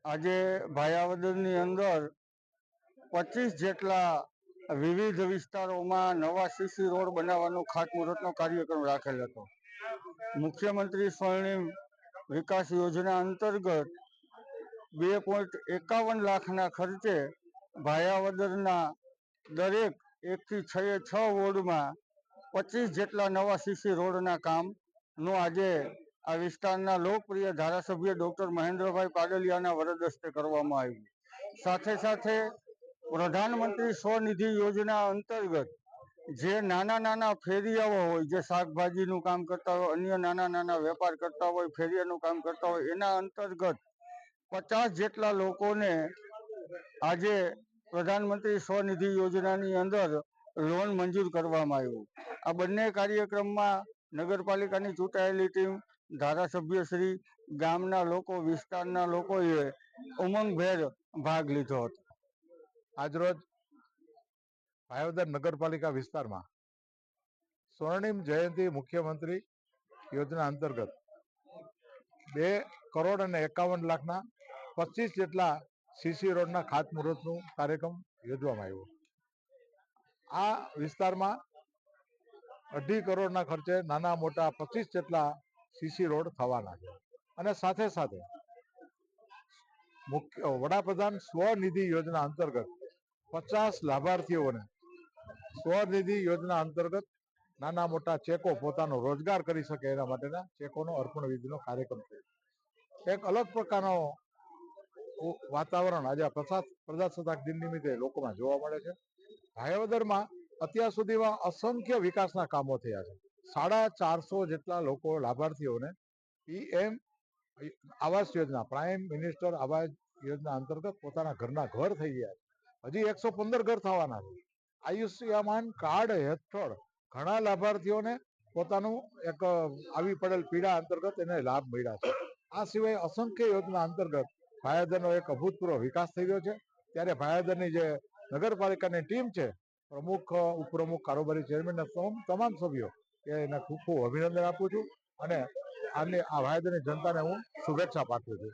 આજે ભાયાવદરની અંદર 25 જેટલા વિવિધ વિસ્તારોમાં નવા સીસી રોડ બનાવવાનો ખાતમુહૂર્તનો કાર્યક્રમ રાખેલ હતો. મુખ્યમંત્રી સ્વર્ણિમ વિકાસ યોજના અંતર્ગત 2.51 લાખના ખર્ચે ભાયાવદરના દરેક 1 થી 6 વોર્ડમાં 25 જેટલા નવા સીસી રોડના કામનું આજે આ વિસ્તારના લોકપ્રિય ધારાસભ્ય ડોક્ટર મહેન્દ્રભાઈ પાડલિયાના વરદ હસ્તે કરવામાં આવ્યું. સાથે સાથે પ્રધાનમંત્રી સ્વનિધિ યોજના અંતર્ગત જે નાના નાના ફેરિયાઓ હોય, જે શાકભાજીનું કામ કરતા હોય, અન્ય નાના નાના વેપાર કરતા હોય, ફેરિયાનું કામ કરતા હોય, એના અંતર્ગત 50 જેટલા લોકોને આજે પ્રધાનમંત્રી સ્વનિધિ યોજનાની અંદર લોન મંજૂર કરવામાં આવ્યું. આ બંને કાર્યક્રમમાં નગરપાલિકાની ચૂંટાયેલી ટીમ, ધારાસભ્યશ્રી, ગામના લોકો, વિસ્તારના લોકોએ ઉમંગભેર ભાગ લીધો હતો. આજરોજ ભાયાવદર નગરપાલિકા વિસ્તારમાં સ્વર્ણિમ જયંતિ મુખ્યમંત્રી યોજના અંતર્ગત 2,51,51,00,000ના 25 જેટલા સીસી રોડના ખાતમુહૂર્તનું કાર્યક્રમ યોજવામાં આવ્યો. આ વિસ્તારમાં 2.5 કરોડના ખર્ચે નાના મોટા 25 જેટલા સીસી રોડ થવાના છે. અને સાથે સાથે વડાપ્રધાન સ્વનિધિ યોજના અંતર્ગત 50 લાભાર્થીઓને સ્વનિધિ યોજના અંતર્ગત નાના મોટા ચેકો પોતાનો રોજગાર કરી શકે એના માટેના ચેકોનો અર્પણ વિધિનો કાર્યક્રમ થયો. એક અલગ પ્રકારનો વાતાવરણ આજે પ્રજાસત્તાક દિન નિમિત્તે લોકોમાં જોવા મળે છે. ભાયાવદરમાં અત્યાર સુધીમાં અસંખ્ય વિકાસના કામો થયા છે. 450 જેટલા લોકો લાભાર્થીઓને PM Awas Yojana, prime minister Awas Yojana અંતર્ગત પોતાના ઘરના ઘર થઈ ગયા છે. હજી 115 ઘર થવાના છે. આયુષ્યમાન કાર્ડ હેઠળ ઘણા લાભાર્થીઓને પોતાનું એક આવી પડેલ પીડા અંતર્ગત એને લાભ મળ્યા છે. આ સિવાય અસંખ્ય યોજના અંતર્ગત ભાયાવદરનો એક અભૂતપૂર્વ વિકાસ થઈ રહ્યો છે. ત્યારે ભાયાવદરની જે નગરપાલિકાની ટીમ છે, પ્રમુખ, ઉપપ્રમુખ, કારોબારી ચેરમેન, તમામ સભ્યો એને ખૂબ ખૂબ અભિનંદન આપું છું અને આ ભાયાવદરની જનતાને હું શુભેચ્છા પાઠવું છું.